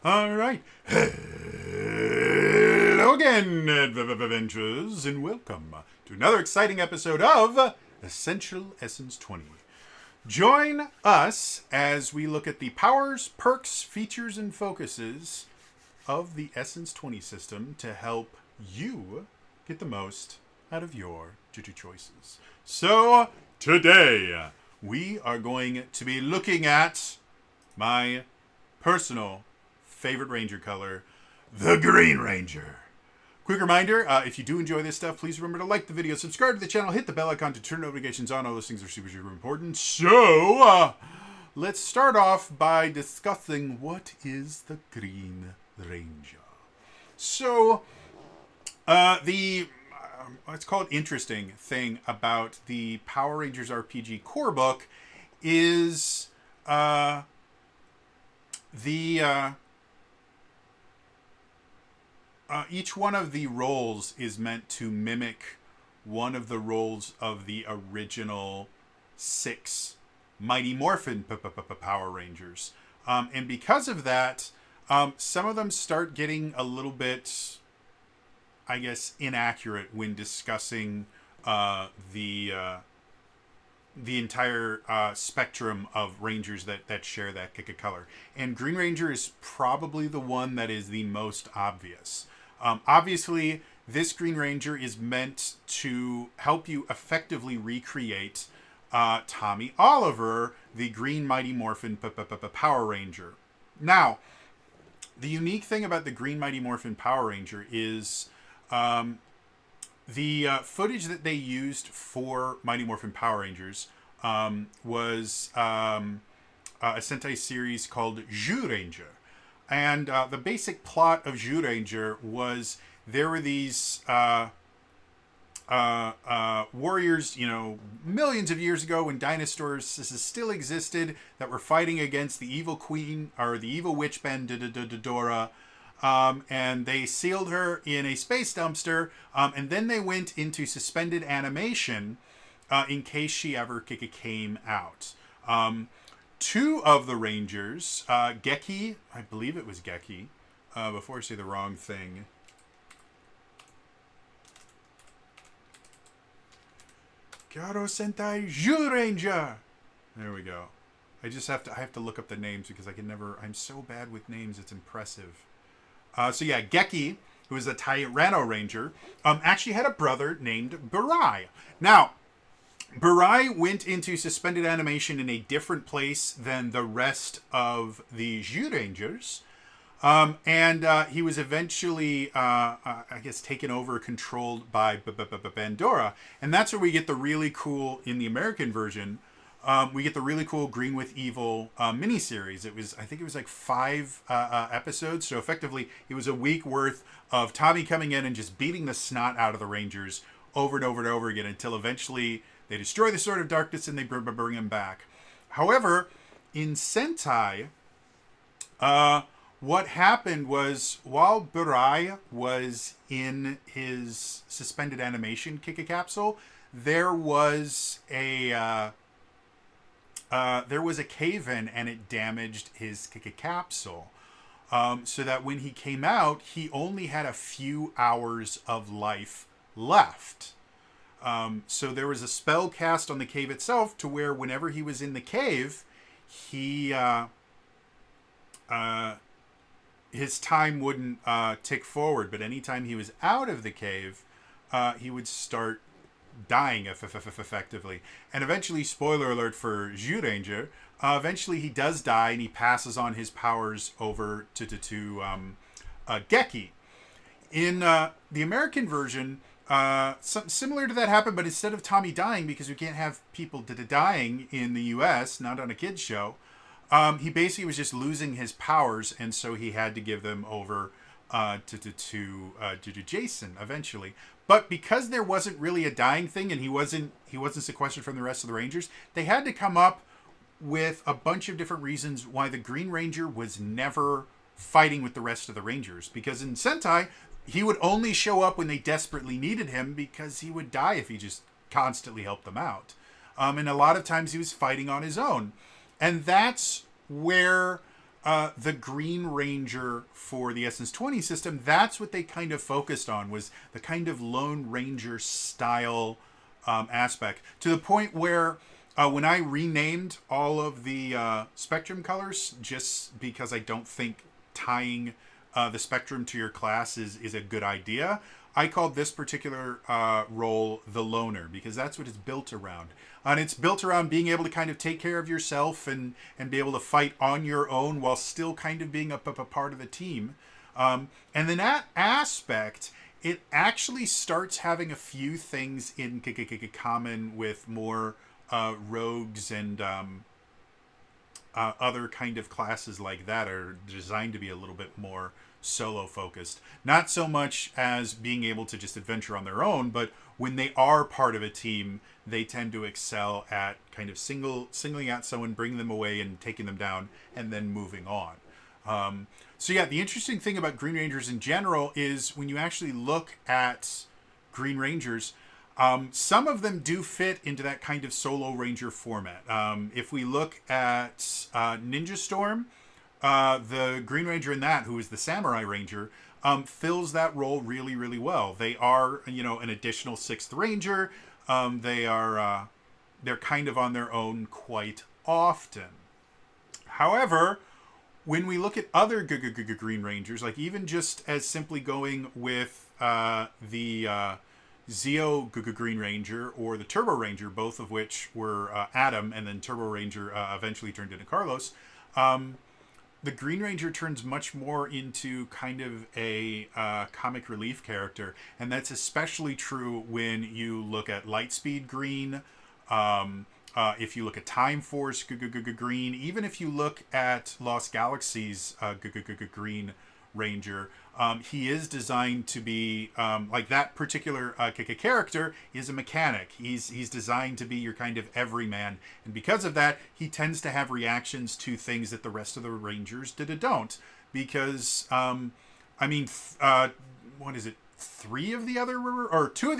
All right. Hello again, adventurers, and welcome to another exciting episode of Essential Essence 20. Join us as we look at the powers, perks, features, and focuses of the Essence 20 system to help you get the most out of your choices. So, today, we are going to be looking at my personal favorite Ranger color, the Green Ranger. Quick reminder, if you do enjoy this stuff, please remember to like the video, subscribe to the channel, hit the bell icon to turn notifications on. All those things are super, super important. So, let's start off by discussing what is the Green Ranger. So, let's call it interesting thing about the Power Rangers RPG core book is each one of the roles is meant to mimic one of the roles of the original 6 Mighty Morphin Power Rangers. And because of that, some of them start getting a little bit, I guess, inaccurate when discussing the entire spectrum of Rangers that share that kick of color. And Green Ranger is probably the one that is the most obvious. Obviously, this Green Ranger is meant to help you effectively recreate Tommy Oliver, the Green Mighty Morphin Power Ranger. Now, the unique thing about the Green Mighty Morphin Power Ranger is the footage that they used for Mighty Morphin Power Rangers was a Sentai series called Zyuranger. And the basic plot of Zyuranger was there were these warriors, millions of years ago when dinosaurs still existed, that were fighting against the evil queen, or the evil witch Dora. And they sealed her in a space dumpster, and then they went into suspended animation in case she ever came out. 2 of the Rangers, Geki, I believe it was Geki, before I say the wrong thing. Gyaro Sentai Zyuranger! There we go. I have to look up the names because I'm so bad with names, it's impressive. Geki, who is a Tyranno Ranger, actually had a brother named Burai. Now, Burai went into suspended animation in a different place than the rest of the Zyurangers. And he was eventually, taken over, controlled by Bandora. And that's where we get the really cool, in the American version, we get the really cool Green with Evil miniseries. I think it was like 5 episodes. So effectively, it was a week worth of Tommy coming in and just beating the snot out of the Rangers over and over and over again until eventually they destroy the Sword of Darkness and they bring him back. However, in Sentai, what happened was while Burai was in his suspended animation kick capsule, there was a cave-in and it damaged his kick capsule. So that when he came out, he only had a few hours of life left. So there was a spell cast on the cave itself to where whenever he was in the cave, his time wouldn't tick forward. But anytime he was out of the cave, he would start dying effectively. And eventually, spoiler alert for Zyuranger, eventually he does die and he passes on his powers over to Geki. In the American version, something similar to that happened, but instead of Tommy dying, because we can't have people dying in the US, not on a kids show, he basically was just losing his powers, and so he had to give them over to Jason eventually. But because there wasn't really a dying thing, and he wasn't sequestered from the rest of the Rangers, they had to come up with a bunch of different reasons why the Green Ranger was never fighting with the rest of the Rangers. Because in Sentai, he would only show up when they desperately needed him, because he would die if he just constantly helped them out. And a lot of times he was fighting on his own. And that's where the Green Ranger for the Essence20 system, that's what they kind of focused on, was the kind of Lone Ranger style aspect, to the point where when I renamed all of the Spectrum colors, just because I don't think tying the Spectrum to your class is a good idea, I called this particular role the Loner, because that's what it's built around. And it's built around being able to kind of take care of yourself and be able to fight on your own while still kind of being a part of the team. And then that aspect, it actually starts having a few things in common with more rogues and other kind of classes like that are designed to be a little bit more solo focused. Not so much as being able to just adventure on their own, but when they are part of a team, they tend to excel at kind of singling out someone, bringing them away and taking them down, and then moving on. So yeah, the interesting thing about Green Rangers in general is when you actually look at Green Rangers, some of them do fit into that kind of solo ranger format. If we look at Ninja Storm, the Green Ranger in that, who is the Samurai Ranger, fills that role really, really well. They are, an additional 6th Ranger. They're kind of on their own quite often. However, when we look at other Green Rangers, like even just as simply going with the Zeo Green Ranger or the Turbo Ranger, both of which were Adam, and then Turbo Ranger eventually turned into Carlos, the Green Ranger turns much more into kind of a comic relief character, and that's especially true when you look at Lightspeed Green, if you look at Time Force Green, even if you look at Lost Galaxies Green Ranger, he is designed to be like that particular character is a mechanic. He's designed to be your kind of everyman, and because of that, he tends to have reactions to things that the rest of the Rangers don't. Because what is it? 2 of the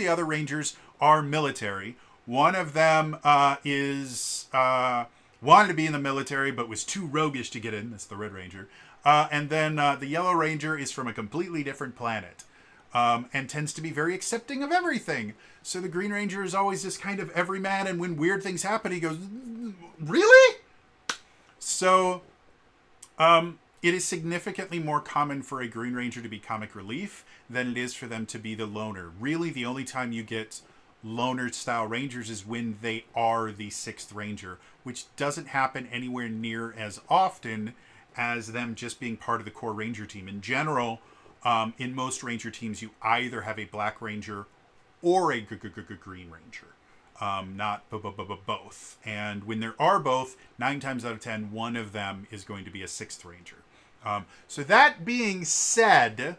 other Rangers are military. One of them is wanted to be in the military but was too roguish to get in. That's the Red Ranger. And then the Yellow Ranger is from a completely different planet and tends to be very accepting of everything. So the Green Ranger is always this kind of everyman, and when weird things happen, he goes, "Really?" So it is significantly more common for a Green Ranger to be comic relief than it is for them to be the loner. Really, the only time you get loner-style Rangers is when they are the 6th Ranger, which doesn't happen anywhere near as often as them just being part of the core Ranger team. In general, in most Ranger teams, you either have a Black Ranger or a Green Ranger, not both. And when there are both, 9 times out of 10, one of them is going to be a 6th Ranger. So that being said,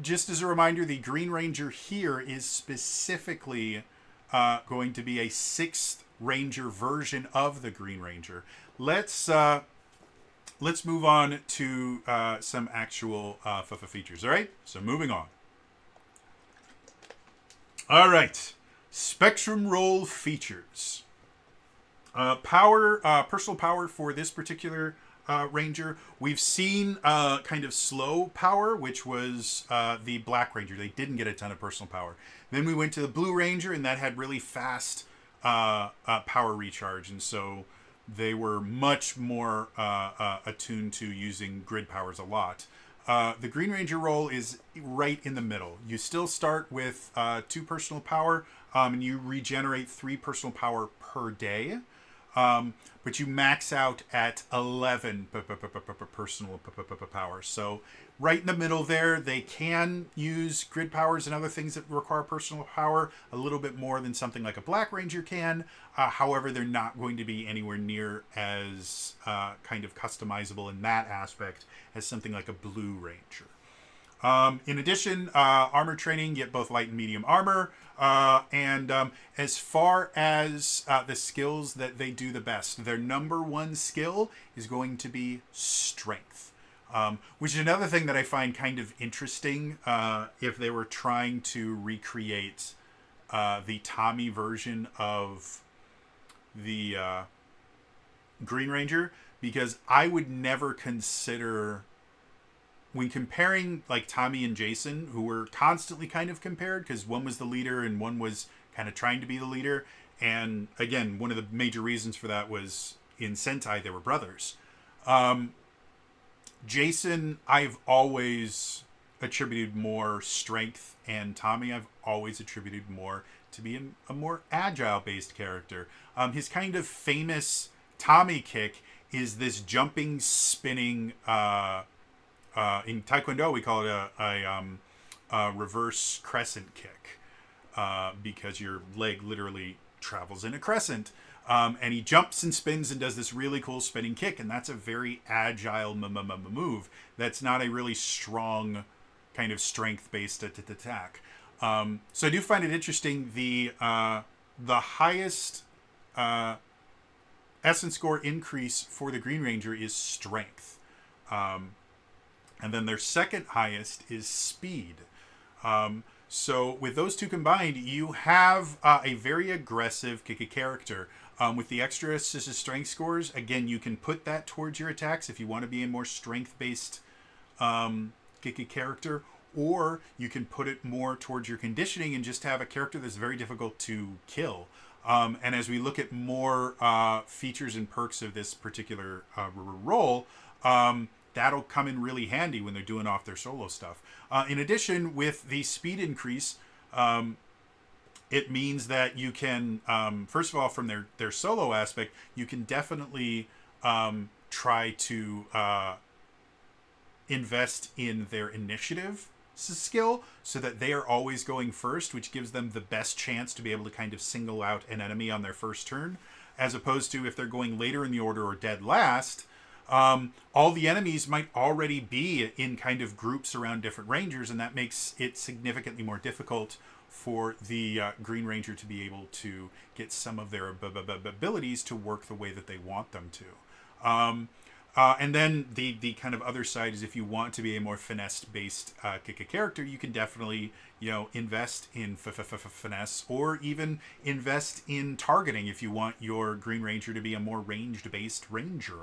just as a reminder, the Green Ranger here is specifically going to be a 6th Ranger version of the Green Ranger. Let's move on to some actual features. All right, so moving on. All right, Spectrum role features. Personal power for this particular Ranger. We've seen kind of slow power, which was the Black Ranger. They didn't get a ton of personal power. Then we went to the Blue Ranger, and that had really fast power recharge, and so they were much more attuned to using grid powers a lot. The Green Ranger role is right in the middle. You still start with 2 personal power, and you regenerate 3 personal power per day. But you max out at 11 personal power. So right in the middle there, they can use grid powers and other things that require personal power a little bit more than something like a Black Ranger can. However, they're not going to be anywhere near as kind of customizable in that aspect as something like a Blue Ranger. In addition, armor training, get both light and medium armor. And as far as the skills that they do the best, their number 1 skill is going to be strength. Which is another thing that I find kind of interesting if they were trying to recreate the Tommy version of the Green Ranger. because I would never consider, when comparing like Tommy and Jason, who were constantly kind of compared because one was the leader and one was kind of trying to be the leader. And again, one of the major reasons for that was in Sentai, they were brothers. Jason, I've always attributed more strength, and Tommy, I've always attributed more to being a more agile-based character. His kind of famous Tommy kick is this jumping, spinning. In Taekwondo, we call it a reverse crescent kick, because your leg literally travels in a crescent. And he jumps and spins and does this really cool spinning kick, and that's a very agile move. That's not a really strong kind of strength-based attack. So I do find it interesting. The highest essence score increase for the Green Ranger is strength, and then their second highest is speed. So with those two combined, you have a very aggressive Kika character. With the extra strength scores, again, you can put that towards your attacks if you want to be a more strength-based Kika character, or you can put it more towards your conditioning and just have a character that's very difficult to kill. And as we look at more features and perks of this particular role, that'll come in really handy when they're doing off their solo stuff. In addition, with the speed increase, it means that you can, first of all, from their solo aspect, you can definitely try to invest in their initiative skill so that they are always going first, which gives them the best chance to be able to kind of single out an enemy on their first turn, as opposed to if they're going later in the order or dead last. All the enemies might already be in kind of groups around different rangers, and that makes it significantly more difficult for the Green Ranger to be able to get some of their abilities to work the way that they want them to. And then the kind of other side is, if you want to be a more finesse-based Kika character, you can definitely, invest in finesse, or even invest in targeting if you want your Green Ranger to be a more ranged-based ranger.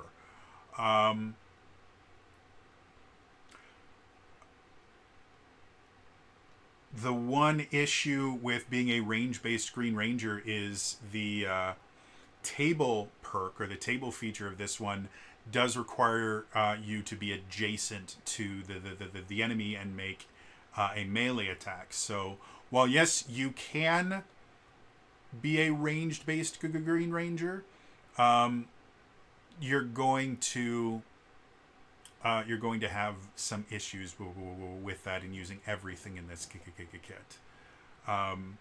The one issue with being a range-based Green Ranger is the table perk, or the table feature of this one, does require you to be adjacent to the enemy and make a melee attack. So while yes, you can be a ranged-based Green Ranger, you're going to have some issues with that in using everything in this kit. And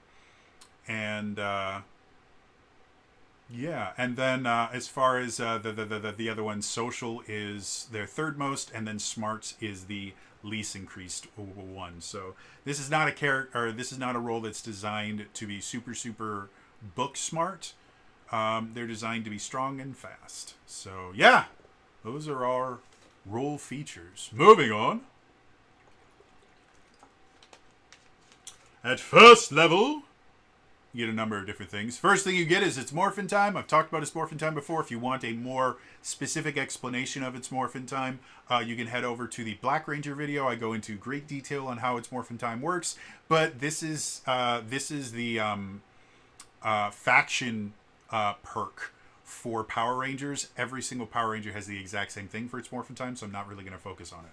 then as far as the other one, social is their third most, and then smarts is the least increased one. So this is not a character, or this is not a role that's designed to be super book smart. They're designed to be strong and fast. So yeah, those are our role features. Moving on. At first level, you get a number of different things. First thing you get is its Morphin time. I've talked about its Morphin time before. If you want a more specific explanation of its Morphin time, you can head over to the Black Ranger video. I go into great detail on how its Morphin time works. But this is the faction perk for Power Rangers. Every single Power Ranger has the exact same thing for its Morphin time, so I'm not really going to focus on it.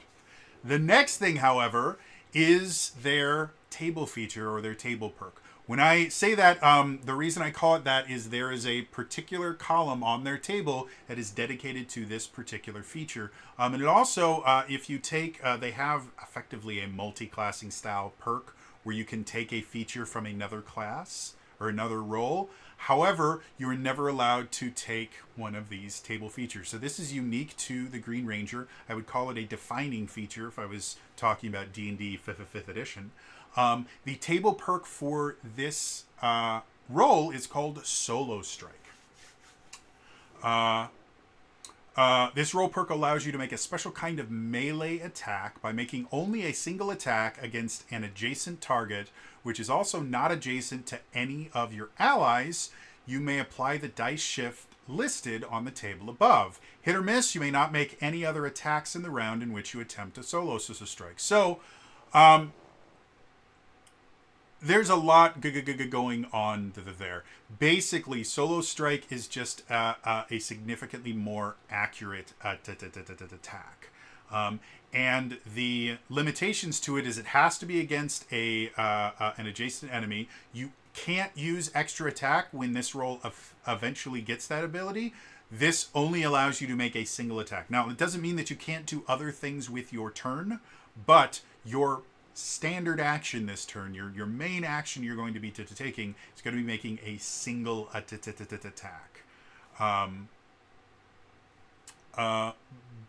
The next thing, however, is their table feature, or their table perk. When I say that, the reason I call it that is there is a particular column on their table that is dedicated to this particular feature. And it also, if you take, they have effectively a multi-classing style perk where you can take a feature from another class or another role. However, you are never allowed to take one of these table features. So this is unique to the Green Ranger. I would call it a defining feature if I was talking about D&D 5th edition. The table perk for this role is called Solo Strike. This role perk allows you to make a special kind of melee attack by making only a single attack against an adjacent target, which is also not adjacent to any of your allies. You may apply the dice shift listed on the table above. Hit or miss, you may not make any other attacks in the round in which you attempt a solo Scissor Strike. So, there's a lot going on there. Basically, Solo Strike is just a significantly more accurate attack. And the limitations to it is it has to be against an adjacent enemy. You can't use extra attack when this roll eventually gets that ability. This only allows you to make a single attack. Now, it doesn't mean that you can't do other things with your turn, but your standard action this turn, your main action you're going to be taking is going to be making a single attack.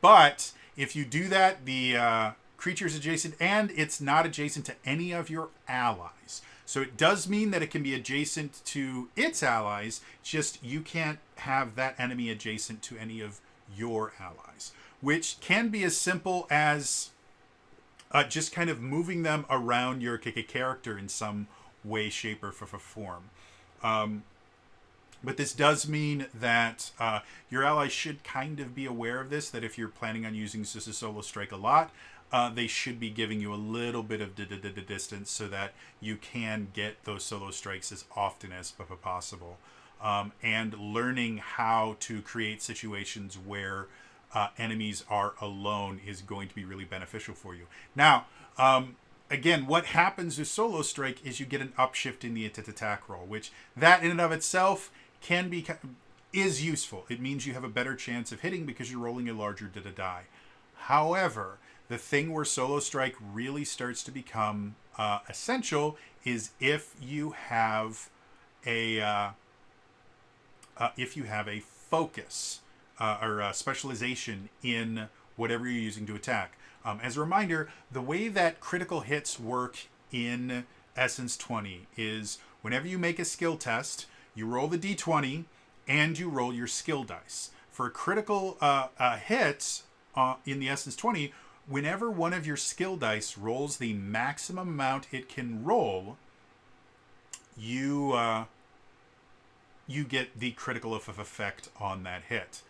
But if you do that, the creature's adjacent, and it's not adjacent to any of your allies. So it does mean that it can be adjacent to its allies, just you can't have that enemy adjacent to any of your allies, which can be as simple as just kind of moving them around your character in some way, shape, or form. But this does mean that your allies should kind of be aware of this, that if you're planning on using Solo Strike a lot, they should be giving you a little bit of distance so that you can get those Solo Strikes as often as possible. And learning how to create situations where enemies are alone is going to be really beneficial for you. Now, again, what happens with Solo Strike is you get an upshift in the attack roll, which that in and of itself is useful. It means you have a better chance of hitting because you're rolling a larger die. However, the thing where Solo Strike really starts to become essential is if you have a focus or a specialization in whatever you're using to attack. As a reminder, the way that critical hits work in Essence20 is whenever you make a skill test, you roll the d20 and you roll your skill dice. For critical hits in the Essence20, whenever one of your skill dice rolls the maximum amount it can roll, you get the critical effect on that hit.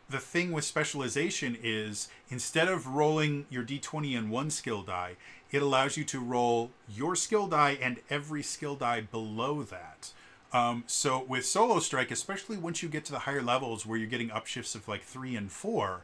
The thing with specialization is instead of rolling your d20 and one skill die, it allows you to roll your skill die and every skill die below that. So with Solo Strike, especially once you get to the higher levels where you're getting upshifts of like 3 and 4,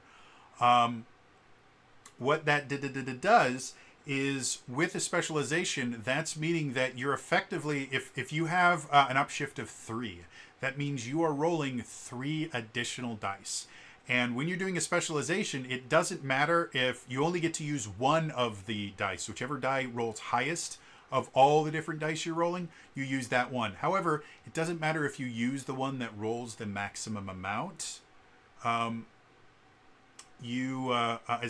what that does is with a specialization, that's meaning that you're effectively, if you have an upshift of 3, that means you are rolling 3 additional dice. And when you're doing a specialization, it doesn't matter if you only get to use one of the dice. Whichever die rolls highest of all the different dice you're rolling, you use that one. However, it doesn't matter if you use the one that rolls the maximum amount. As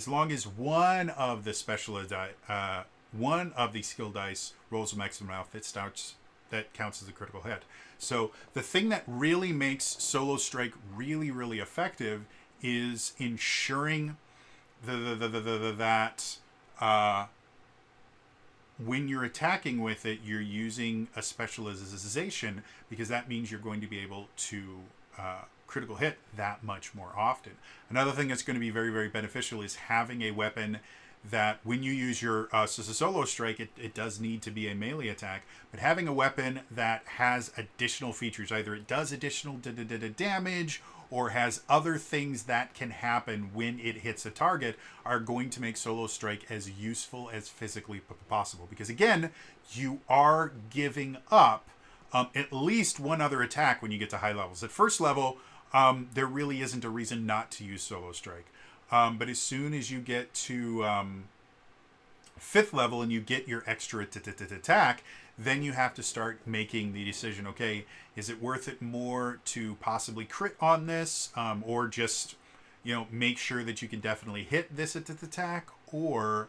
long as one of the one of the skill dice rolls the maximum amount, that counts as a critical hit. So the thing that really makes Solo Strike really, really effective is ensuring that when you're attacking with it, you're using a specialization, because that means you're going to be able to critical hit that much more often. Another thing that's going to be very, very beneficial is having a weapon that when you use your Solo Strike, it does need to be a melee attack, but having a weapon that has additional features, either it does additional damage or has other things that can happen when it hits a target, are going to make Solo Strike as useful as physically possible. Because again, you are giving up at least one other attack when you get to high levels. At first level, there really isn't a reason not to use Solo Strike. But as soon as you get to 5th level and you get your extra attack, then you have to start making the decision, okay, is it worth it more to possibly crit on this, or just, make sure that you can definitely hit this attack, or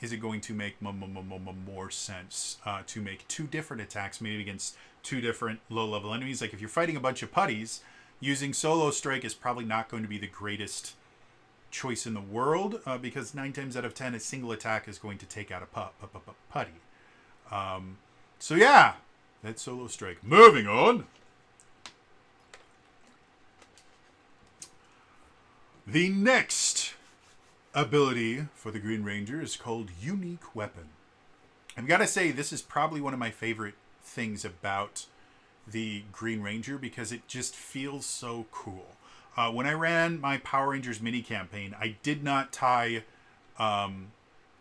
is it going to make more sense to make 2 different attacks, maybe against 2 different low-level enemies? Like if you're fighting a bunch of putties, using Solo Strike is probably not going to be the greatest choice in the world, because 9 times out of 10, a single attack is going to take out a putty. So yeah, That solo strike. Moving on. The next ability for the Green Ranger is called Unique Weapon. I've got to say, this is probably one of my favorite things about the Green Ranger because it just feels so cool. When I ran my Power Rangers mini campaign, I did not tie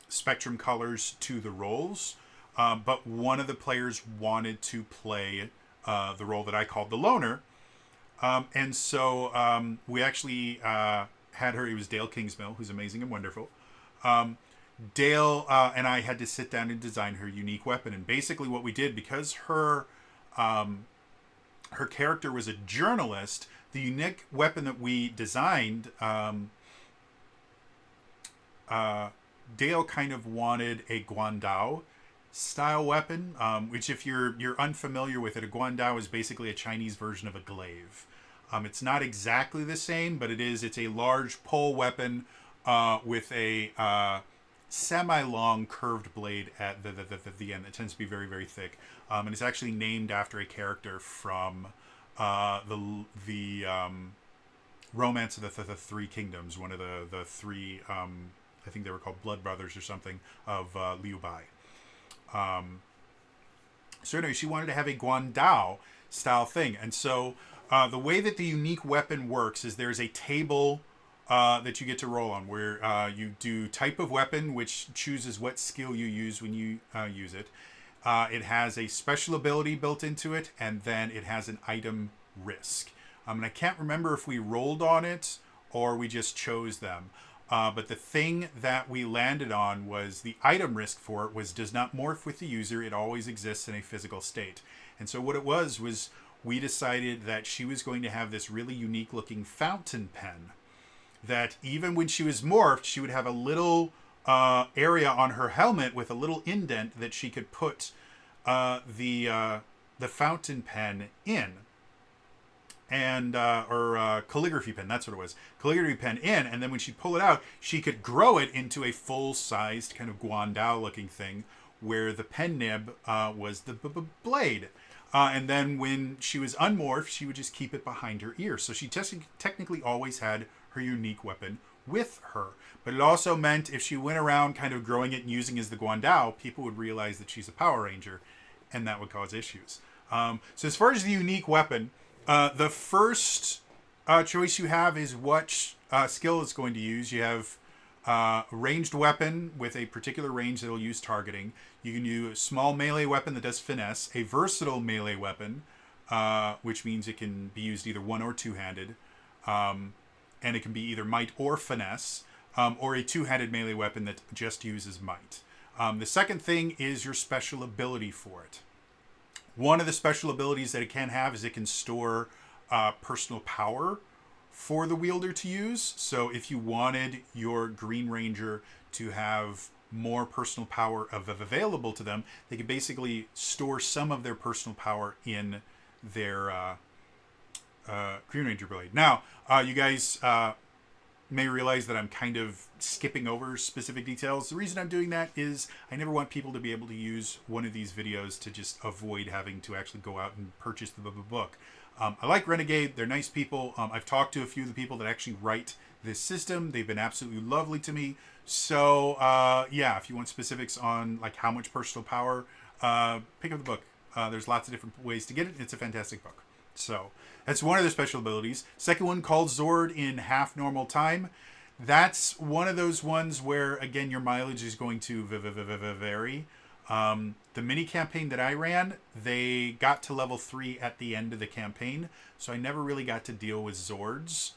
Spectrum colors to the roles, but one of the players wanted to play the role that I called the Loner. And so we actually had her. It was Dale Kingsmill, who's amazing and wonderful. Dale and I had to sit down and design her unique weapon. And basically what we did, because her character was a journalist, the unique weapon that we designed, Dale kind of wanted a Guandao style weapon, which if you're unfamiliar with it, a Guandao is basically a Chinese version of a glaive. It's not exactly the same, but it's a large pole weapon with a semi-long curved blade at the end that tends to be very, very thick. And it's actually named after a character from the Romance of the Three Kingdoms, one of the three, I think they were called Blood Brothers or something, of Liu Bai. So anyway, she wanted to have a Guandao style thing. And so the way that the unique weapon works is there's a table that you get to roll on where you do type of weapon, which chooses what skill you use when you use it. It has a special ability built into it, and then it has an item risk. And I can't remember if we rolled on it or we just chose them. But the thing that we landed on was the item risk for it does not morph with the user. It always exists in a physical state. And so what it was we decided that she was going to have this really unique looking fountain pen that even when she was morphed, she would have a little area on her helmet with a little indent that she could put the fountain pen in. And or calligraphy pen, that's what it was. Calligraphy pen in, and then when she'd pull it out, she could grow it into a full-sized kind of Guandao-looking thing where the pen nib was the blade. And then when she was unmorphed, she would just keep it behind her ear. So she technically always had her unique weapon with her. But it also meant if she went around kind of growing it and using it as the Guandao, people would realize that she's a Power Ranger, and that would cause issues. So as far as the unique weapon, the first choice you have is what skill it's going to use. You have a ranged weapon with a particular range that will use targeting. You can use a small melee weapon that does finesse, a versatile melee weapon, which means it can be used either one or two-handed, and it can be either might or finesse, or a two-handed melee weapon that just uses might. The second thing is your special ability for it. One of the special abilities that it can have is it can store personal power for the wielder to use. So if you wanted your Green Ranger to have more personal power available to them, they could basically store some of their personal power in their Green Ranger blade. Now, you guys may realize that I'm kind of skipping over specific details. The reason I'm doing that is I never want people to be able to use one of these videos to just avoid having to actually go out and purchase the book. I like Renegade. They're nice people. I've talked to a few of the people that actually write this system. They've been absolutely lovely to me. So, yeah, if you want specifics on like how much personal power, pick up the book. There's lots of different ways to get it. It's a fantastic book. So that's one of their special abilities. Second one, called Zord in half normal time. That's one of those ones where, again, your mileage is going to vary. The mini campaign that I ran, they got to level 3 at the end of the campaign, so I never really got to deal with Zords.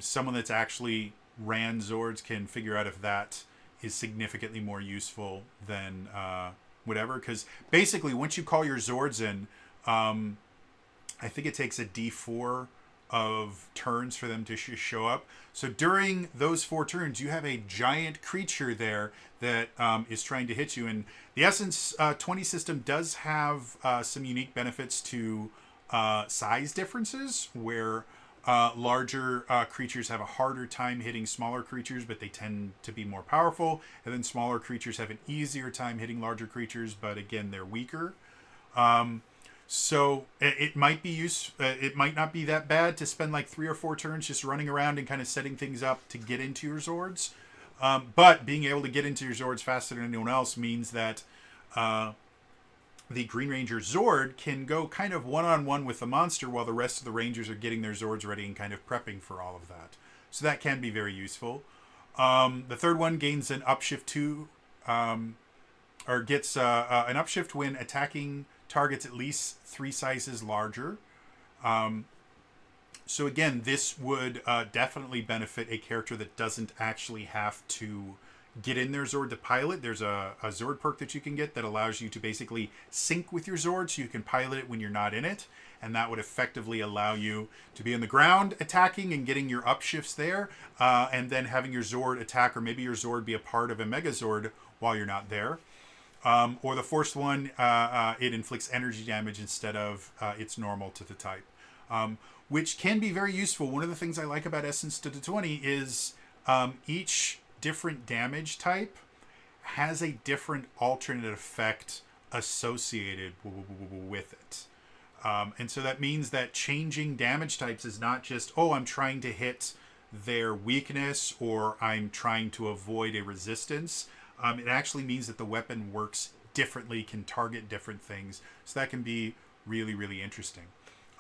Someone that's actually ran Zords can figure out if that is significantly more useful than whatever, because basically once you call your Zords in, I think it takes a D4 of turns for them to show up. So during those 4 turns, you have a giant creature there that is trying to hit you. And the Essence20 system does have some unique benefits to size differences, where larger creatures have a harder time hitting smaller creatures, but they tend to be more powerful. And then smaller creatures have an easier time hitting larger creatures, but again, they're weaker. So it might be it might not be that bad to spend like 3 or 4 turns just running around and kind of setting things up to get into your Zords. But being able to get into your Zords faster than anyone else means that the Green Ranger Zord can go kind of one-on-one with the monster while the rest of the Rangers are getting their Zords ready and kind of prepping for all of that. So that can be very useful. The third one gains an upshift 2, or gets an upshift when attacking targets at least 3 sizes larger. So again, this would definitely benefit a character that doesn't actually have to get in their Zord to pilot. There's a Zord perk that you can get that allows you to basically sync with your Zord so you can pilot it when you're not in it. And that would effectively allow you to be on the ground attacking and getting your upshifts there, and then having your Zord attack, or maybe your Zord be a part of a Megazord while you're not there. Or the fourth one, it inflicts energy damage instead of its normal to the type, which can be very useful. One of the things I like about Essence20 is each different damage type has a different alternate effect associated with it. And so that means that changing damage types is not just, oh, I'm trying to hit their weakness or I'm trying to avoid a resistance. It actually means that the weapon works differently, can target different things. So that can be really, really interesting.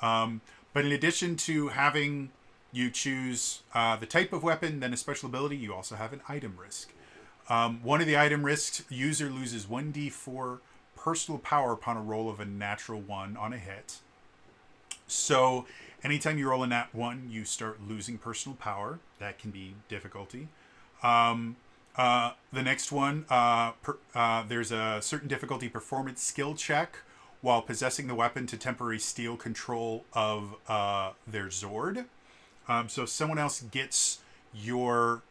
But in addition to having you choose the type of weapon, then a special ability, you also have an item risk. One of the item risks, user loses 1d4 personal power upon a roll of a natural 1 on a hit. So anytime you roll a nat 1, you start losing personal power. That can be difficulty. The next one, there's a certain difficulty performance skill check while possessing the weapon to temporarily steal control of their Zord. So if someone else gets your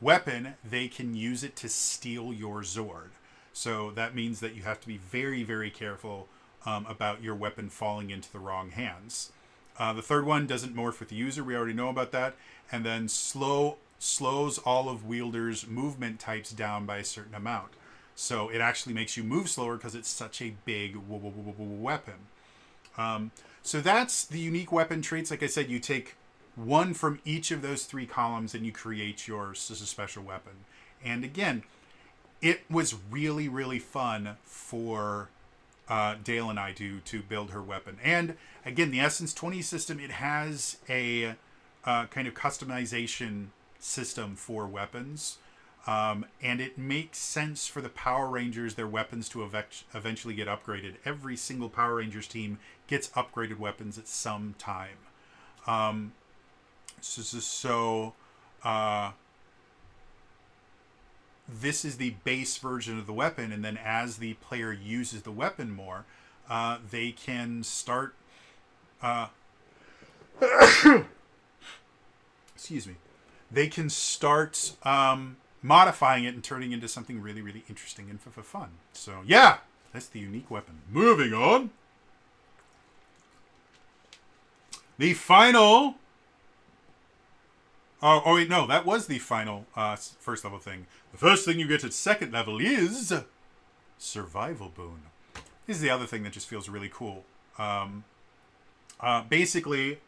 weapon, they can use it to steal your Zord. So that means that you have to be very, very careful about your weapon falling into the wrong hands. The third one doesn't morph with the user. We already know about that. And then slows all of wielders' movement types down by a certain amount. So it actually makes you move slower because it's such a big weapon. So that's the unique weapon traits. Like I said, you take one from each of those 3 columns and you create yours as a special weapon. And again, it was really, really fun for Dale and I to build her weapon. And again, the Essence20 system, it has a kind of customization system for weapons. And it makes sense for the Power Rangers, their weapons to eventually get upgraded. Every single Power Rangers team gets upgraded weapons at some time. This is the base version of the weapon, and then as the player uses the weapon more, they can start... excuse me. They can start modifying it and turning into something really, really interesting and fun. So, yeah, that's the unique weapon. Moving on. The final... Oh, wait, no, that was the final first level thing. The first thing you get at second level is Survival Boon. This is the other thing that just feels really cool. Basically,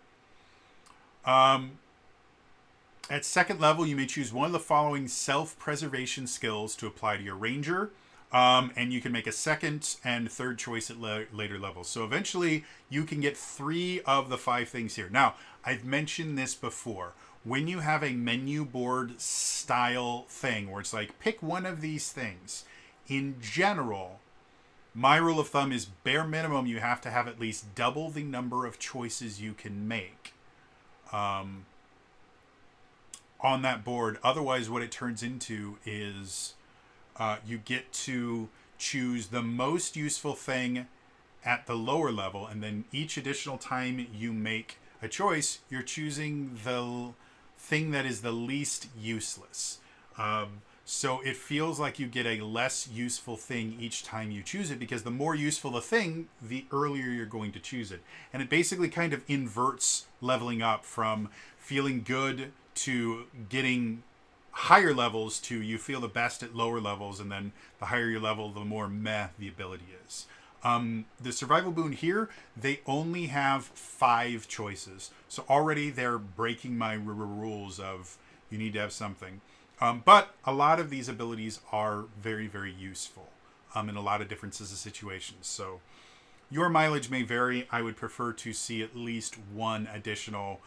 at second level, you may choose one of the following self-preservation skills to apply to your ranger. And you can make a second and third choice at later levels. So eventually, you can get 3 of the 5 things here. Now, I've mentioned this before. When you have a menu board style thing where it's like, pick one of these things, in general, my rule of thumb is bare minimum, you have to have at least double the number of choices you can make on that board. Otherwise, what it turns into is you get to choose the most useful thing at the lower level, and then each additional time you make a choice, you're choosing the thing that is the least useless. So it feels like you get a less useful thing each time you choose it, because the more useful the thing, the earlier you're going to choose it. And it basically kind of inverts leveling up from feeling good to getting higher levels to you feel the best at lower levels, and then the higher your level, the more meh the ability is. The survival boon here, they only have 5 choices. So already they're breaking my rules of you need to have something. But a lot of these abilities are very, very useful in a lot of different situations. So your mileage may vary. I would prefer to see at least 1 additional.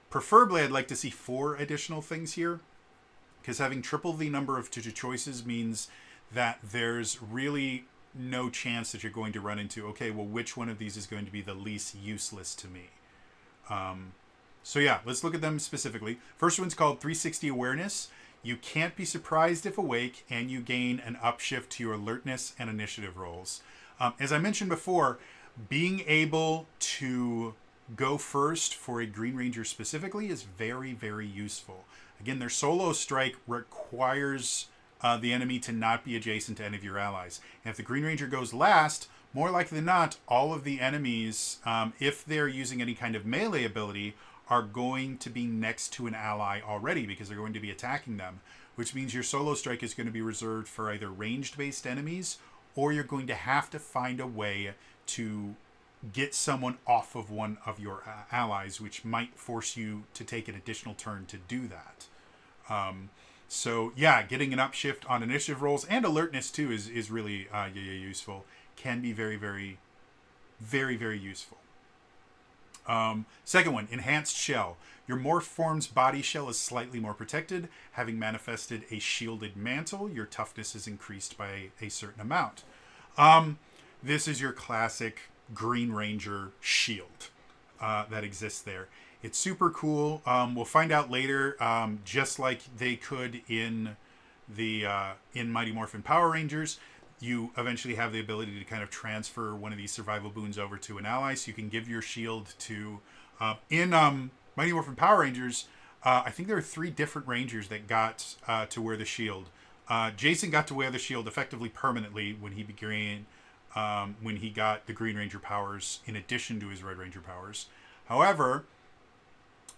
Preferably, I'd like to see 4 additional things here, because having triple the number of choices means that there's really no chance that you're going to run into, okay, well, which one of these is going to be the least useless to me? So yeah, let's look at them specifically. First one's called 360 Awareness. You can't be surprised if awake, and you gain an upshift to your alertness and initiative rolls. As I mentioned before, being able to go first for a Green Ranger specifically is very, very useful. Again, their solo strike requires the enemy to not be adjacent to any of your allies. And if the Green Ranger goes last, more likely than not, all of the enemies, if they're using any kind of melee ability, are going to be next to an ally already because they're going to be attacking them, which means your solo strike is going to be reserved for either ranged-based enemies, or you're going to have to find a way to get someone off of one of your allies, which might force you to take an additional turn to do that. So yeah, getting an upshift on initiative rolls and alertness too is really useful. Can be very, very, very, very useful. Second one, Enhanced Shell. Your Morph form's body shell is slightly more protected. Having manifested a shielded mantle, your toughness is increased by a certain amount. This is your classic Green Ranger shield that exists there. It's super cool. We'll find out later, just like they could in the in Mighty Morphin Power Rangers, you eventually have the ability to kind of transfer one of these survival boons over to an ally, so you can give your shield to... in Mighty Morphin Power Rangers, I think there are 3 different Rangers that got to wear the shield. Jason got to wear the shield effectively permanently when he began... when he got the Green Ranger powers in addition to his Red Ranger powers. However,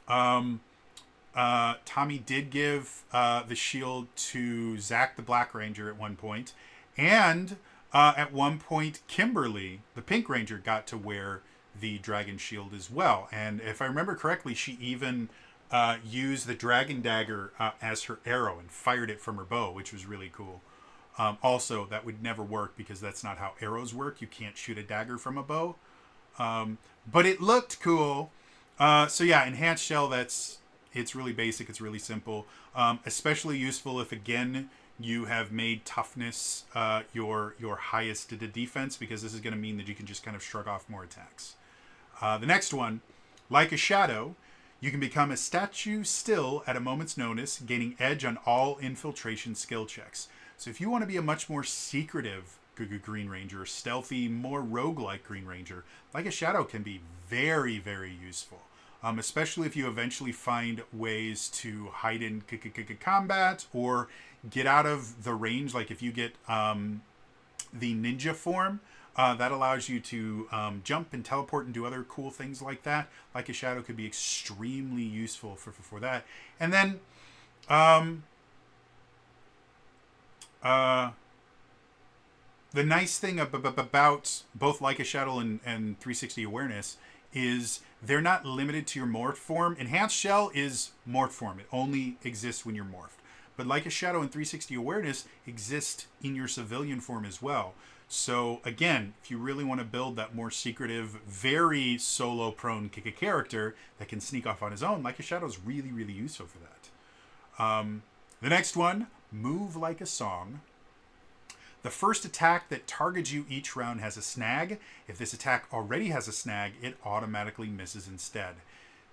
Tommy did give the shield to Zach the Black Ranger at one point, and at one point Kimberly, the Pink Ranger, got to wear the Dragon Shield as well. And if I remember correctly, she even used the Dragon Dagger as her arrow and fired it from her bow, which was really cool. Also, that would never work because that's not how arrows work. You can't shoot a dagger from a bow. But it looked cool. So yeah, Enhanced Shell, it's really basic. It's really simple. Especially useful if, again, you have made toughness your highest defense, because this is going to mean that you can just kind of shrug off more attacks. The next one, Like a Shadow. You can become a statue still at a moment's notice, gaining edge on all infiltration skill checks. So if you want to be a much more secretive Green Ranger, stealthy, more roguelike Green Ranger, Like a Shadow can be very, very useful. Especially if you eventually find ways to hide in combat or get out of the range. Like if you get the ninja form, that allows you to jump and teleport and do other cool things like that. Like a Shadow could be extremely useful for that. And then the nice thing about both Like a Shadow and 360 Awareness is they're not limited to your morphed form. Enhanced Shell is morphed form. It only exists when you're morphed. But Like a Shadow and 360 Awareness exist in your civilian form as well. So again, if you really want to build that more secretive, very solo-prone character that can sneak off on his own, Like a Shadow is really, really useful for that. The next one, Move Like a Song. The first attack that targets you each round has a snag. If this attack already has a snag, it automatically misses instead.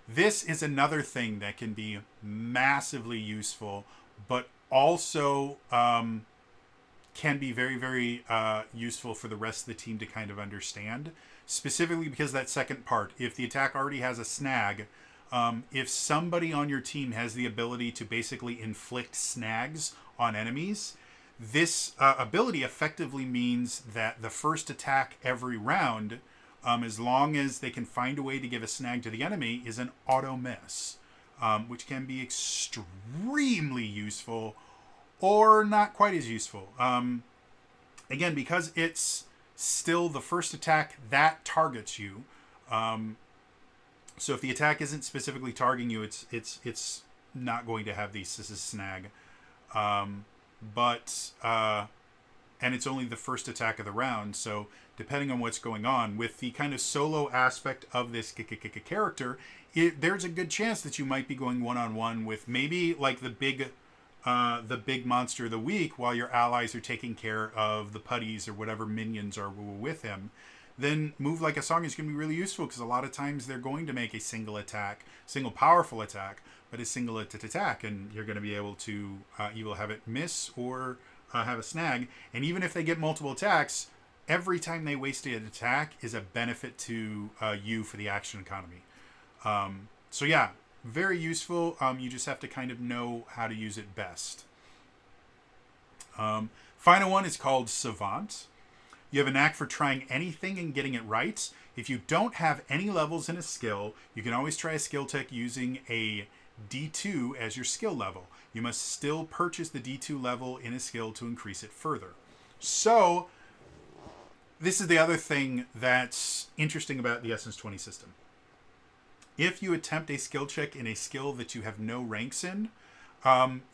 This is another thing that can be massively useful, but also can be very, very useful for the rest of the team to kind of understand. Specifically because that second part, if the attack already has a snag, if somebody on your team has the ability to basically inflict snags on enemies, this ability effectively means that the first attack every round, as long as they can find a way to give a snag to the enemy, is an auto miss, which can be extremely useful or not quite as useful. Again, because it's still the first attack that targets you. So if the attack isn't specifically targeting you, it's not going to have the snag. But and it's only the first attack of the round. So depending on what's going on with the kind of solo aspect of this character, there's a good chance that you might be going one-on-one with maybe like the big monster of the week while your allies are taking care of the putties or whatever minions are with him. Then move like a song is going to be really useful because a lot of times they're going to make a single powerful attack, but a single attack, and you're going to be able to you will have it miss or have a snag. And even if they get multiple attacks, every time they waste an attack is a benefit to you for the action economy. So yeah, very useful. You just have to kind of know how to use it best. Final one is called Savant. You have a knack for trying anything and getting it right. If you don't have any levels in a skill, you can always try a skill tech using a D2 as your skill level. You must still purchase the D2 level in a skill to increase it further. So, this is the other thing that's interesting about the Essence20 system. If you attempt a skill check in a skill that you have no ranks in,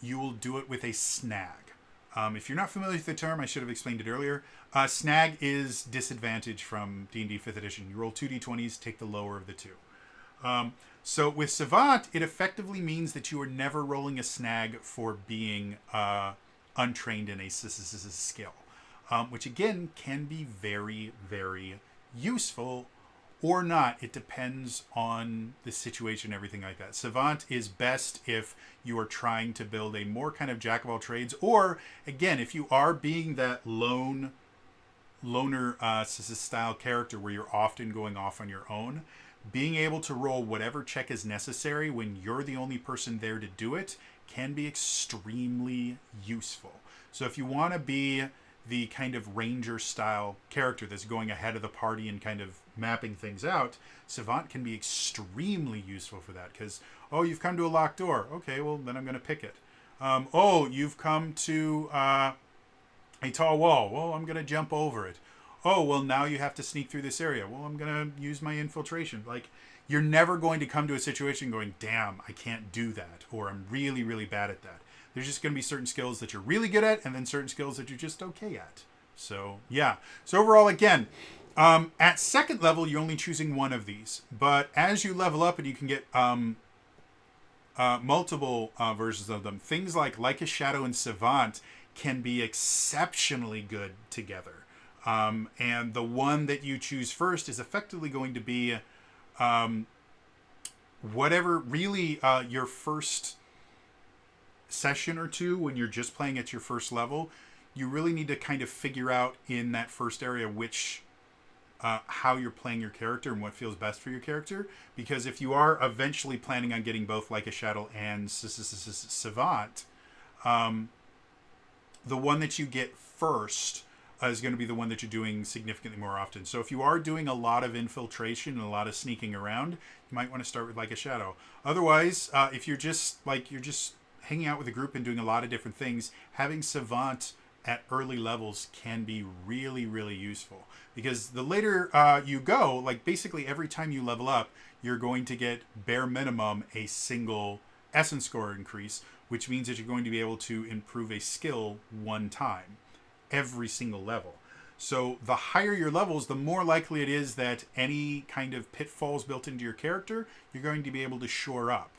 you will do it with a snag. If you're not familiar with the term, I should have explained it earlier. Snag is disadvantage from D&D 5th edition. You roll 2d20s, take the lower of the two. So with Savant, it effectively means that you are never rolling a snag for being untrained in a skill, which again can be very, very useful or not. It depends on the situation, everything like that. Savant is best if you are trying to build a more kind of jack of all trades, or again, if you are being that loner style character where you're often going off on your own, being able to roll whatever check is necessary when you're the only person there to do it can be extremely useful. So if you want to be the kind of ranger style character that's going ahead of the party and kind of mapping things out, Savant can be extremely useful for that because, oh, you've come to a locked door. Okay, well, then I'm going to pick it. Oh, you've come to a tall wall. Well, I'm going to jump over it. Oh, well, now you have to sneak through this area. Well, I'm going to use my infiltration. Like, you're never going to come to a situation going, damn, I can't do that, or I'm really, really bad at that. There's just going to be certain skills that you're really good at and then certain skills that you're just okay at. So, yeah. So overall, again, at second level, you're only choosing one of these. But as you level up and you can get multiple versions of them, things like a Shadow and Savant can be exceptionally good together. And the one that you choose first is effectively going to be whatever really your first session or two when you're just playing at your first level. You really need to kind of figure out in that first area which how you're playing your character and what feels best for your character, because if you are eventually planning on getting both Like a Shadow and Savant, the one that you get first is going to be the one that you're doing significantly more often. So if you are doing a lot of infiltration and a lot of sneaking around, you might want to start with Like a Shadow. Otherwise, if you're just hanging out with a group and doing a lot of different things, having Savant at early levels can be really, really useful. Because the later you go, like basically every time you level up, you're going to get bare minimum a single essence score increase, which means that you're going to be able to improve a skill one time every single level. So the higher your levels, the more likely it is that any kind of pitfalls built into your character, you're going to be able to shore up.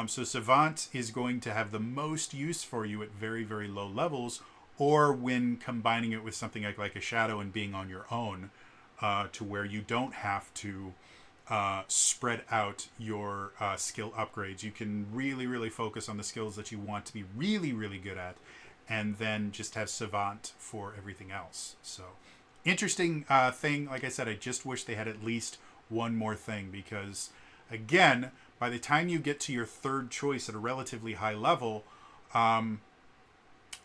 So Savant is going to have the most use for you at very, very low levels, or when combining it with something like a Shadow and being on your own, to where you don't have to spread out your skill upgrades. You can really, really focus on the skills that you want to be really, really good at, and then just have Savant for everything else. So, interesting thing. Like I said, I just wish they had at least one more thing, because, again, by the time you get to your third choice at a relatively high level,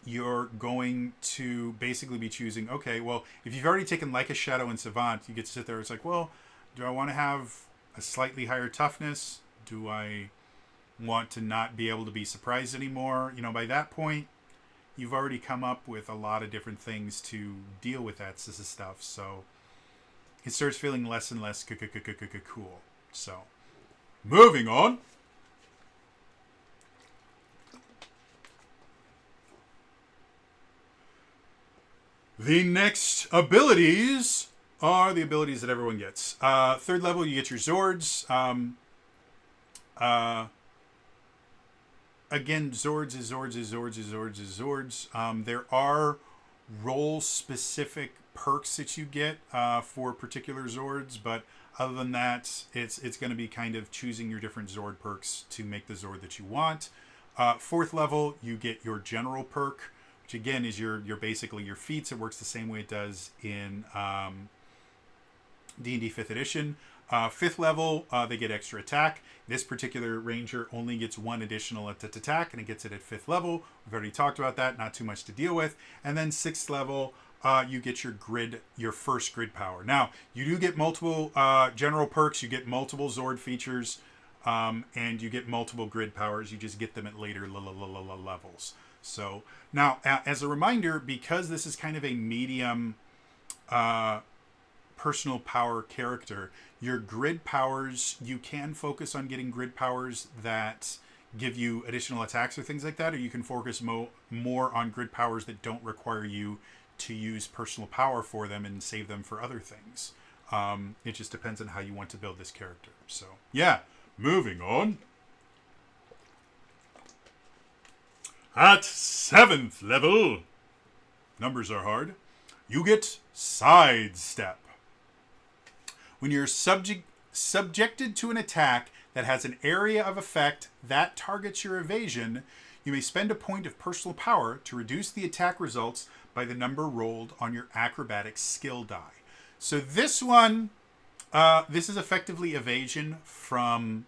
you're going to basically be choosing, okay, well, if you've already taken Like a Shadow and Savant, you get to sit there, it's like, well, do I want to have a slightly higher toughness? Do I want to not be able to be surprised anymore? You know, by that point, you've already come up with a lot of different things to deal with that stuff. So it starts feeling less and less cool. So moving on. The next abilities are the abilities that everyone gets. Third level, you get your Zords. Again, Zords is Zords is Zords is Zords is Zords. There are role-specific perks that you get for particular Zords, but other than that, it's going to be kind of choosing your different Zord perks to make the Zord that you want. Fourth level, you get your General perk, which again is your basically your feats. It works the same way it does in D&D 5th edition. Fifth level, they get extra attack. This particular ranger only gets one additional attack, and it gets it at 5th level. We've already talked about that, not too much to deal with. And then 6th level, you get your first grid power. Now, you do get multiple general perks. You get multiple Zord features, and you get multiple grid powers. You just get them at later levels. So now, as a reminder, because this is kind of a medium personal power character, your grid powers, you can focus on getting grid powers that give you additional attacks or things like that, or you can focus more on grid powers that don't require you to use personal power for them and save them for other things. It just depends on how you want to build this character. So yeah, moving on. At 7th level, numbers are hard, you get Sidestep. When you're subjected to an attack that has an area of effect that targets your evasion, you may spend a point of personal power to reduce the attack results by the number rolled on your acrobatic skill die. So this one, this is effectively evasion from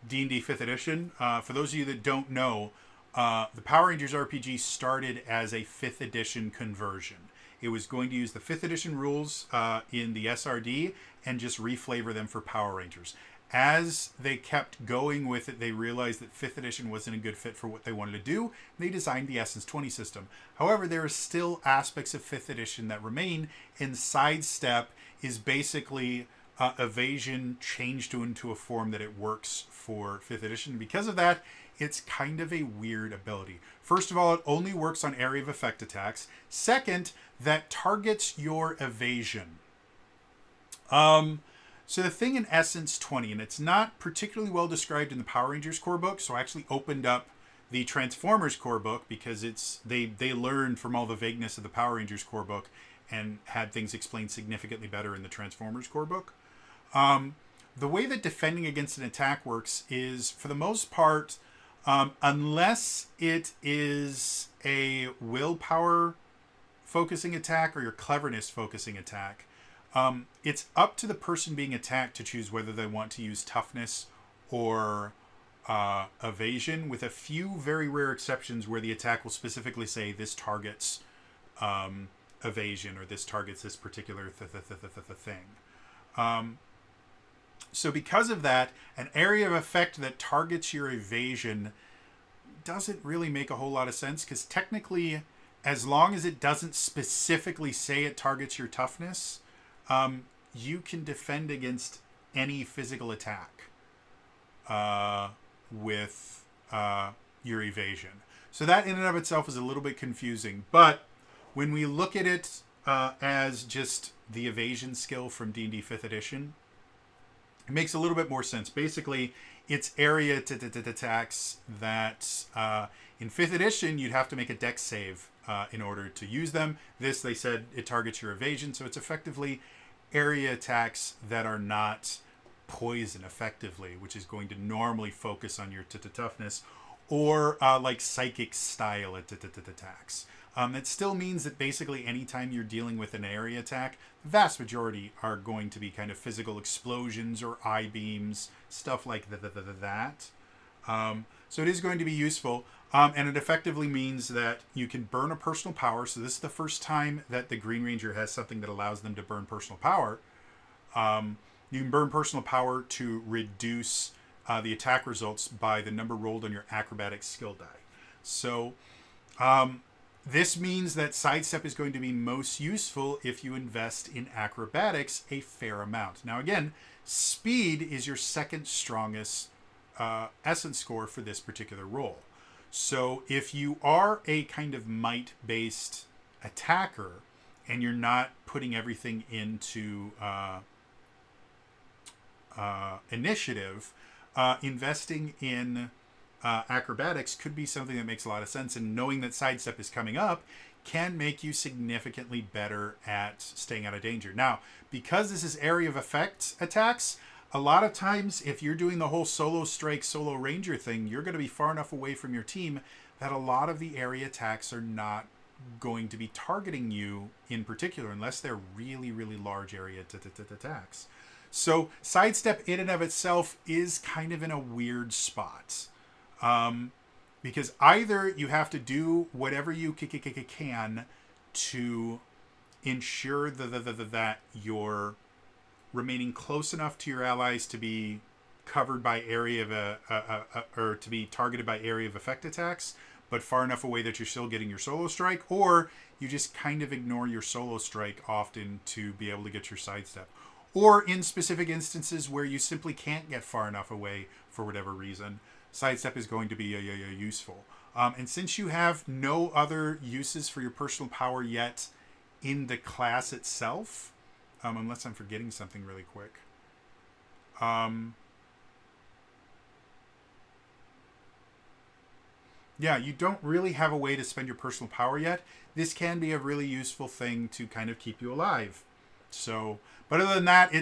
D&D 5th edition. For those of you that don't know, the Power Rangers RPG started as a 5th edition conversion. It was going to use the 5th edition rules in the SRD and just reflavor them for Power Rangers. As they kept going with it, they realized that 5th edition wasn't a good fit for what they wanted to do, and they designed the Essence20 system. However, there are still aspects of 5th edition that remain, and Sidestep is basically evasion changed into a form that it works for 5th edition. Because of that, it's kind of a weird ability. First of all, it only works on area of effect attacks. Second, that targets your evasion. So the thing in Essence20, and it's not particularly well described in the Power Rangers core book, so I actually opened up the Transformers core book because they learned from all the vagueness of the Power Rangers core book and had things explained significantly better in the Transformers core book. The way that defending against an attack works is, for the most part, unless it is a willpower focusing attack or your cleverness focusing attack, it's up to the person being attacked to choose whether they want to use toughness or evasion, with a few very rare exceptions where the attack will specifically say this targets evasion or this targets this particular thing. So because of that, an area of effect that targets your evasion doesn't really make a whole lot of sense, because technically, as long as it doesn't specifically say it targets your toughness, you can defend against any physical attack with your evasion. So that in and of itself is a little bit confusing. But when we look at it as just the evasion skill from D&D 5th edition, it makes a little bit more sense. Basically, it's area attacks that in 5th edition, you'd have to make a dex save in order to use them. This, they said, it targets your evasion. So it's effectively area attacks that are not poison effectively, which is going to normally focus on your toughness, or like psychic style attacks. It still means that basically anytime you're dealing with an area attack, the vast majority are going to be kind of physical explosions or eye beams, stuff like that. So it is going to be useful, and it effectively means that you can burn a personal power. So this is the first time that the Green Ranger has something that allows them to burn personal power. You can burn personal power to reduce the attack results by the number rolled on your acrobatic skill die. So This means that Sidestep is going to be most useful if you invest in acrobatics a fair amount. Now, again, speed is your second strongest essence score for this particular role. So if you are a kind of might-based attacker and you're not putting everything into initiative, investing in acrobatics could be something that makes a lot of sense, and knowing that Sidestep is coming up can make you significantly better at staying out of danger. Now, because this is area of effect attacks, a lot of times if you're doing the whole solo strike, solo ranger thing, you're going to be far enough away from your team that a lot of the area attacks are not going to be targeting you in particular unless they're really, really large area attacks. So Sidestep in and of itself is kind of in a weird spot. Because either you have to do whatever you can to ensure that you're remaining close enough to your allies to be covered by area of or to be targeted by area of effect attacks, but far enough away that you're still getting your solo strike, or you just kind of ignore your solo strike often to be able to get your Sidestep. Or in specific instances where you simply can't get far enough away for whatever reason, Sidestep is going to be useful. And since you have no other uses for your personal power yet in the class itself, unless I'm forgetting something really quick. Yeah, you don't really have a way to spend your personal power yet. This can be a really useful thing to kind of keep you alive. So, but other than that,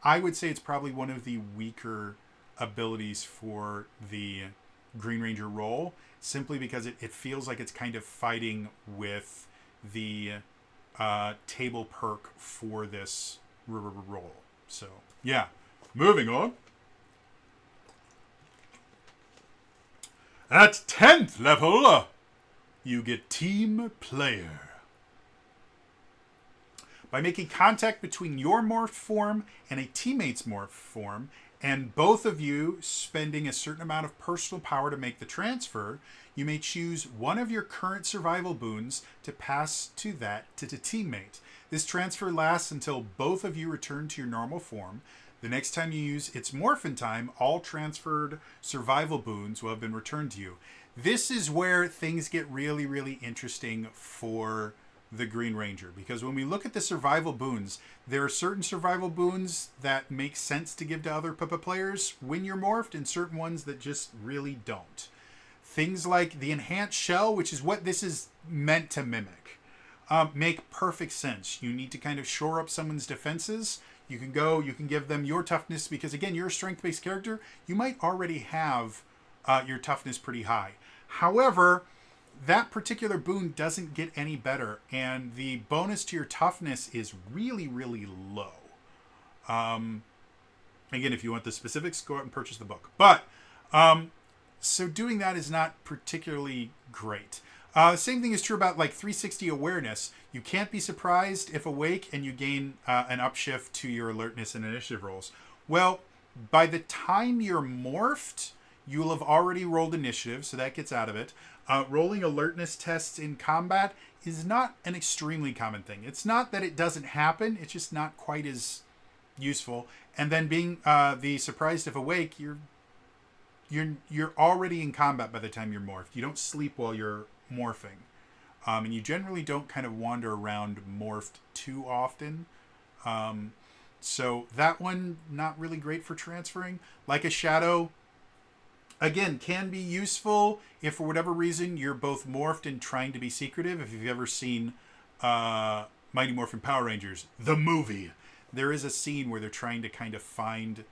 I would say it's probably one of the weaker abilities for the Green Ranger role, simply because it feels like it's kind of fighting with the table perk for this role. So, yeah. Moving on. At 10th level, you get Team Player. By making contact between your morph form and a teammate's morph form, and both of you spending a certain amount of personal power to make the transfer, you may choose one of your current survival boons to pass to the teammate. This transfer lasts until both of you return to your normal form. The next time you use its Morphin time, all transferred survival boons will have been returned to you. This is where things get really, really interesting for the Green Ranger, because when we look at the survival boons, there are certain survival boons that make sense to give to other players when you're morphed, and certain ones that just really don't. Things like the enhanced shell, which is what this is meant to mimic, make perfect sense. You need to kind of shore up someone's defenses. You can give them your toughness, because again, you're a strength-based character. You might already have your toughness pretty high. However, that particular boon doesn't get any better, and the bonus to your toughness is really, really low. Again, if you want the specifics, go out and purchase the book. But, so doing that is not particularly great. Same thing is true about like 360 awareness. You can't be surprised if awake and you gain an upshift to your alertness and initiative rolls. Well, by the time you're morphed, you'll have already rolled initiative, so that gets out of it. Rolling alertness tests in combat is not an extremely common thing. It's not that it doesn't happen, it's just not quite as useful. And then being the surprised if awake, you're already in combat by the time you're morphed. You don't sleep while you're morphing. And you generally don't kind of wander around morphed too often. So that one, not really great for transferring. Like a shadow, again, can be useful if for whatever reason you're both morphed and trying to be secretive. If you've ever seen Mighty Morphin Power Rangers, the movie, there is a scene where they're trying to kind of find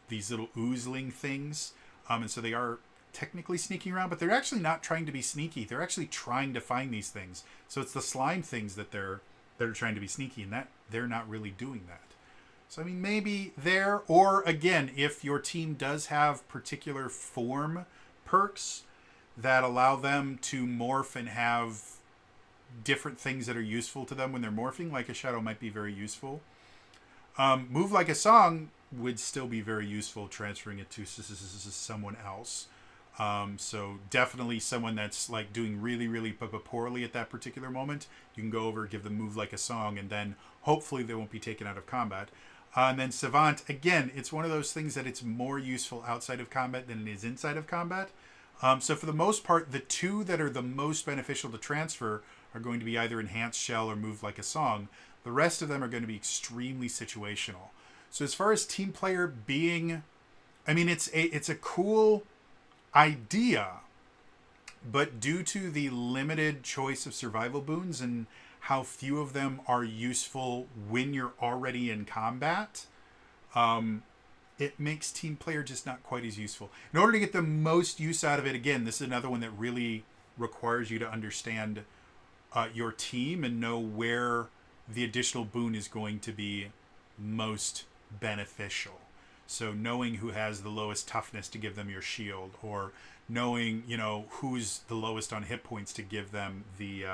these little oozling things. And so they are technically sneaking around, but they're actually not trying to be sneaky. They're actually trying to find these things. So it's the slime things that they're trying to be sneaky, and that they're not really doing that. So, I mean, maybe there, or again, if your team does have particular form perks that allow them to morph and have different things that are useful to them when they're morphing, like a shadow might be very useful. Move Like a Song would still be very useful, transferring it to someone else. So definitely someone that's like doing really, really poorly at that particular moment, you can go over, give them move like a song, and then hopefully they won't be taken out of combat. And then Savant, again, it's one of those things that it's more useful outside of combat than it is inside of combat. So for the most part, the two that are the most beneficial to transfer are going to be either Enhanced Shell or Move Like a Song. The rest of them are going to be extremely situational. So as far as team player being, I mean, it's a cool idea, but due to the limited choice of survival boons and how few of them are useful when you're already in combat, it makes team player just not quite as useful. In order to get the most use out of it, again, this is another one that really requires you to understand your team and know where the additional boon is going to be most beneficial. So knowing who has the lowest toughness to give them your shield, or knowing, who's the lowest on hit points to give them the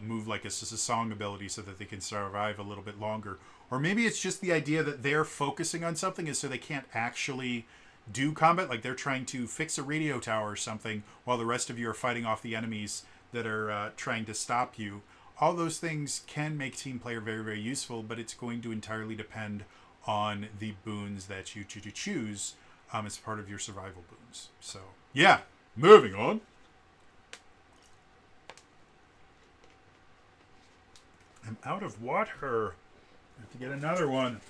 move like a song ability so that they can survive a little bit longer. Or maybe it's just the idea that they're focusing on something is so they can't actually do combat, like they're trying to fix a radio tower or something while the rest of you are fighting off the enemies that are trying to stop you. All those things can make team player very, very useful, but it's going to entirely depend on the boons that you choose as part of your survival boons. So, yeah, moving on. I'm out of water. I have to get another one.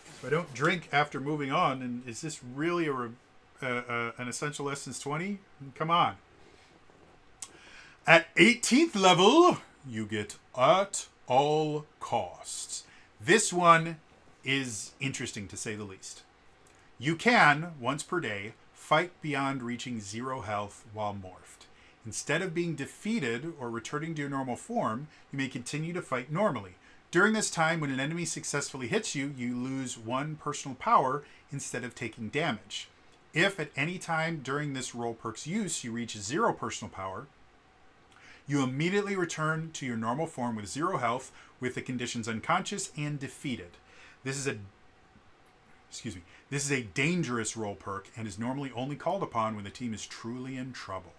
If I don't drink after moving on, and is this really an essential Essence20? Come on. At 18th level, you get At All Costs. This one is interesting to say the least. You can, once per day, fight beyond reaching 0 health while morphed. Instead of being defeated or returning to your normal form, you may continue to fight normally. During this time, when an enemy successfully hits you, you lose 1 personal power instead of taking damage. If at any time during this role perk's use you reach 0 personal power, you immediately return to your normal form with 0 health, with the conditions unconscious and defeated. This is a dangerous role perk and is normally only called upon when the team is truly in trouble.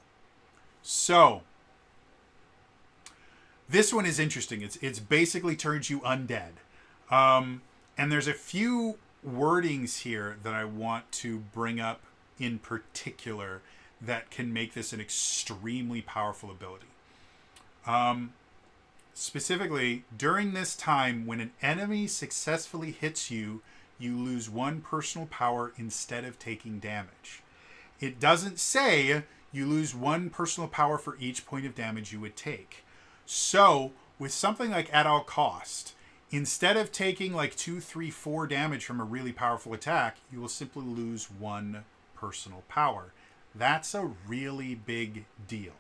So, this one is interesting. It's basically turns you undead. And there's a few wordings here that I want to bring up in particular that can make this an extremely powerful ability. Specifically, during this time, when an enemy successfully hits you, you lose 1 personal power instead of taking damage. It doesn't say you lose 1 personal power for each point of damage you would take. So, with something like At All Cost, instead of taking like 2, 3, 4 damage from a really powerful attack, you will simply lose 1 personal power. That's a really big deal.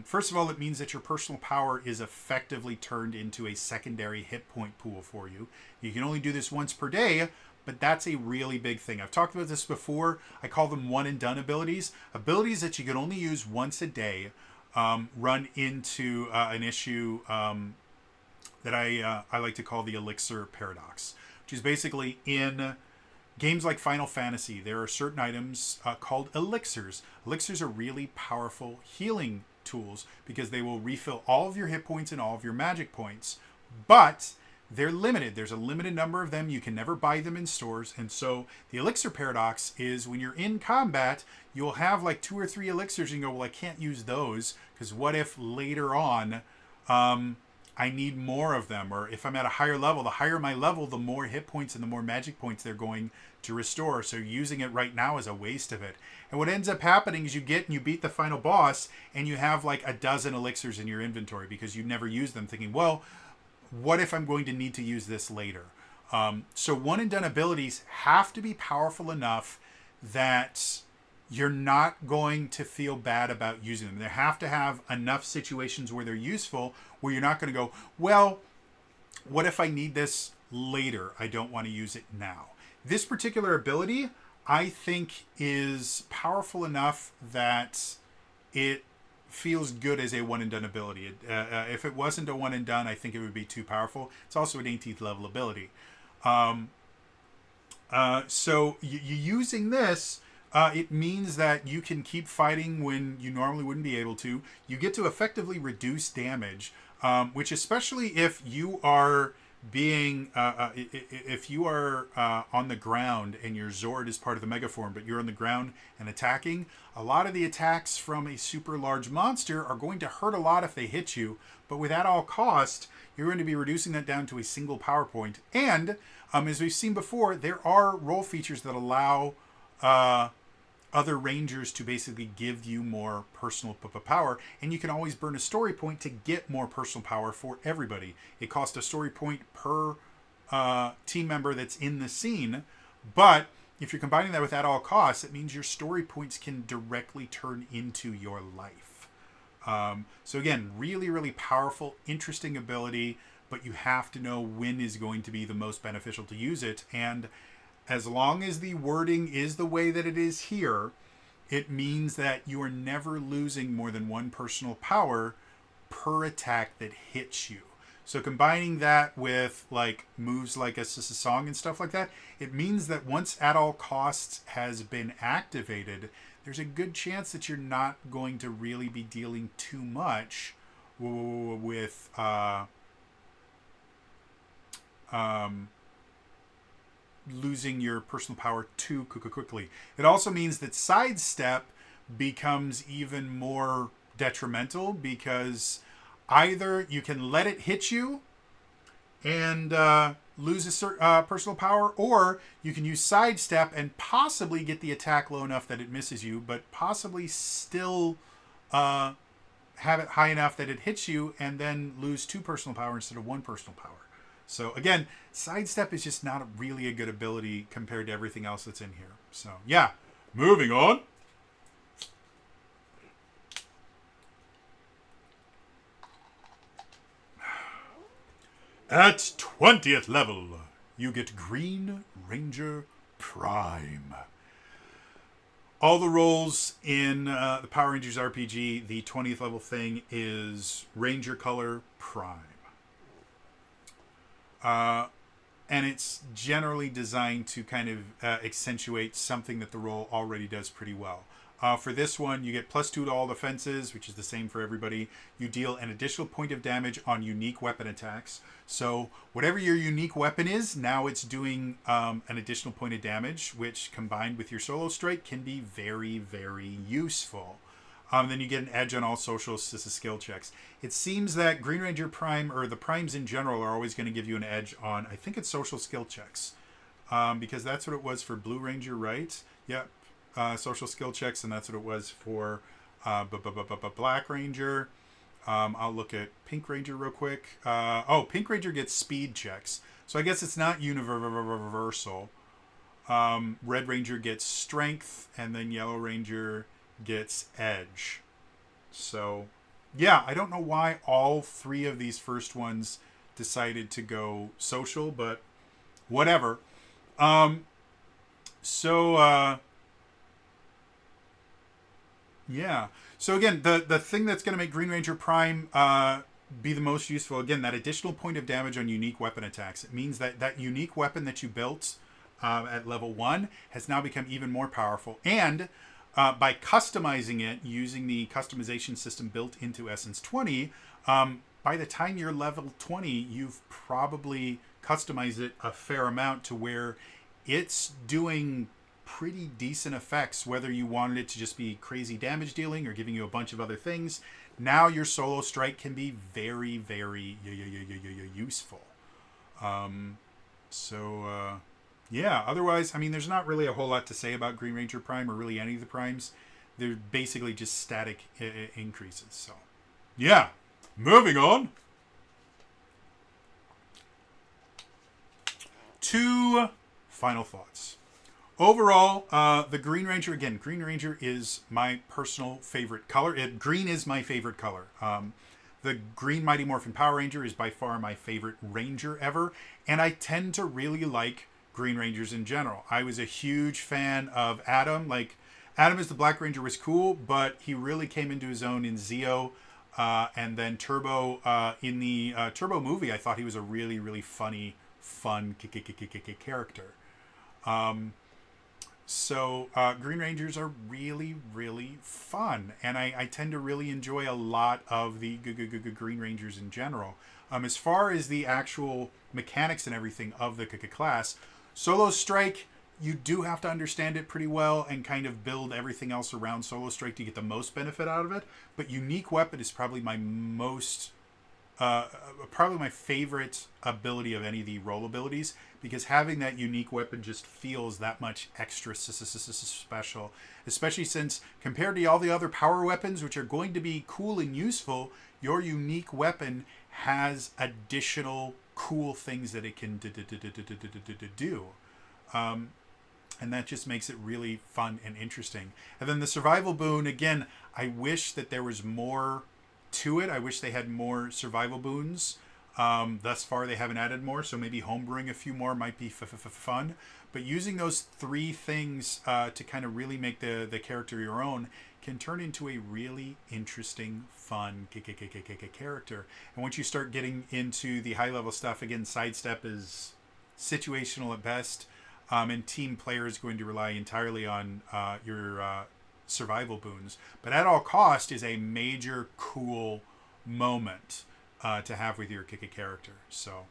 First of all, it means that your personal power is effectively turned into a secondary hit point pool for you. You can only do this once per day, but that's a really big thing. I've talked about this before. I call them one and done abilities. Abilities that you can only use once a day run into an issue that I like to call the elixir paradox, which is basically in games like Final Fantasy, there are certain items called elixirs. Elixirs are really powerful healing tools because they will refill all of your hit points and all of your magic points, but they're limited. There's a limited number of them. You can never buy them in stores. And so the elixir paradox is when you're in combat, you'll have like 2 or 3 elixirs and you go, well, I can't use those because what if later on I need more of them? Or if I'm at a higher level, the higher my level, the more hit points and the more magic points they're going to restore. So using it right now is a waste of it. And what ends up happening is you beat the final boss and you have like a dozen elixirs in your inventory because you never use them, thinking, well, what if I'm going to need to use this later? So one and done abilities have to be powerful enough that you're not going to feel bad about using them. They have to have enough situations where they're useful, where you're not going to go, well, what if I need this later? I don't want to use it now. This particular ability, I think, is powerful enough that it feels good as a one and done ability. If it wasn't a one and done, I think it would be too powerful. It's also an 18th level ability. So you using this It means that you can keep fighting when you normally wouldn't be able to. You get to effectively reduce damage, which especially if you are if you are on the ground and your Zord is part of the Megaform, but you're on the ground and attacking, a lot of the attacks from a super large monster are going to hurt a lot if they hit you, but with at all cost, you're going to be reducing that down to a single power point. And as we've seen before, there are role features that allow other rangers to basically give you more personal power, and you can always burn a story point to get more personal power for everybody. It costs a story point per team member that's in the scene, but if you're combining that with at all costs, it means your story points can directly turn into your life. So again, really, really powerful, interesting ability, but you have to know when is going to be the most beneficial to use it. And as long as the wording is the way that it is here, it means that you are never losing more than one personal power per attack that hits you. So combining that with like moves like a song and stuff like that, it means that once at all costs has been activated, there's a good chance that you're not going to really be dealing too much with losing your personal power too quickly. It also means that Sidestep becomes even more detrimental because either you can let it hit you and lose a certain personal power, or you can use Sidestep and possibly get the attack low enough that it misses you, but possibly still have it high enough that it hits you and then lose 2 personal power instead of 1 personal power. So again, Sidestep is just not really a good ability compared to everything else that's in here. So yeah, moving on. At 20th level, you get Green Ranger Prime. All the roles in the Power Rangers RPG, the 20th level thing is Ranger Color Prime. And it's generally designed to kind of accentuate something that the role already does pretty well. For this one, you get +2 to all defenses, which is the same for everybody. You deal an additional point of damage on unique weapon attacks. So whatever your unique weapon is, now it's doing an additional point of damage, which combined with your solo strike can be very, very useful. Then you get an edge on all social skill checks. It seems that Green Ranger Prime, or the Primes in general, are always going to give you an edge on, I think it's social skill checks. Because that's what it was for Blue Ranger, right? Yep. Social skill checks, and that's what it was for Black Ranger. I'll look at Pink Ranger real quick. Pink Ranger gets speed checks. So I guess it's not universal. Red Ranger gets strength, and then Yellow Ranger gets edge. So yeah, I don't know why all 3 of these first ones decided to go social, but whatever. Yeah. So again, the thing that's going to make Green Ranger Prime be the most useful, again, that additional point of damage on unique weapon attacks. It means that that unique weapon that you built at level 1 has now become even more powerful. And by customizing it using the customization system built into Essence20, by the time you're level 20, you've probably customized it a fair amount to where it's doing pretty decent effects, whether you wanted it to just be crazy damage dealing or giving you a bunch of other things. Now your solo strike can be very, very useful. Yeah, otherwise, I mean, there's not really a whole lot to say about Green Ranger Prime or really any of the Primes. They're basically just static increases. So, yeah, moving on to final thoughts. Overall, the Green Ranger, again, Green Ranger is my personal favorite color. Green is my favorite color. The Green Mighty Morphin Power Ranger is by far my favorite Ranger ever, and I tend to really like Green Rangers in general. I was a huge fan of Adam. Like, Adam as the Black Ranger was cool, but he really came into his own in Zeo, and then Turbo in the Turbo movie. I thought he was a really, really fun character. So Green Rangers are really, really fun, and I tend to really enjoy a lot of the Green Rangers in general. As far as the actual mechanics and everything of the class, Solo Strike, you do have to understand it pretty well and kind of build everything else around Solo Strike to get the most benefit out of it. But Unique Weapon is probably my most probably my favorite ability of any of the role abilities, because having that unique weapon just feels that much extra special, especially since compared to all the other power weapons, which are going to be cool and useful, your unique weapon has additional cool things that it can do. And that just makes it really fun and interesting. And then the survival boon, again, I wish that there was more to it. I wish they had more survival boons. Thus far, they haven't added more, so maybe homebrewing a few more might be fun. But using those three things to kind of really make the character your own can turn into a really interesting, fun character. And once you start getting into the high-level stuff, again, Sidestep is situational at best, and team player is going to rely entirely on your survival boons. But at all cost is a major cool moment to have with your character. So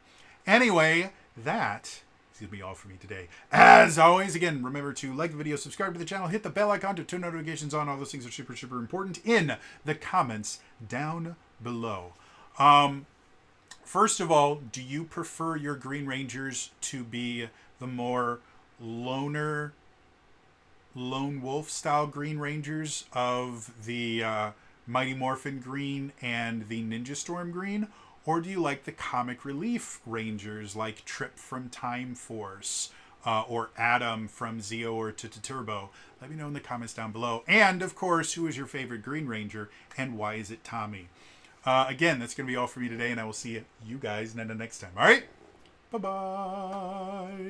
anyway, that is going to be all for me today. As always, again, remember to like the video, subscribe to the channel, hit the bell icon to turn notifications on. All those things are super, super important in the comments down below. First of all, do you prefer your Green Rangers to be the more lone wolf style Green Rangers of the Mighty Morphin Green and the Ninja Storm Green? Or do you like the comic relief Rangers like Trip from Time Force or Adam from Zeo or Turbo? Let me know in the comments down below. And, of course, who is your favorite Green Ranger and why is it Tommy? Again, that's going to be all for me today, and I will see you guys next time. All right? Bye-bye.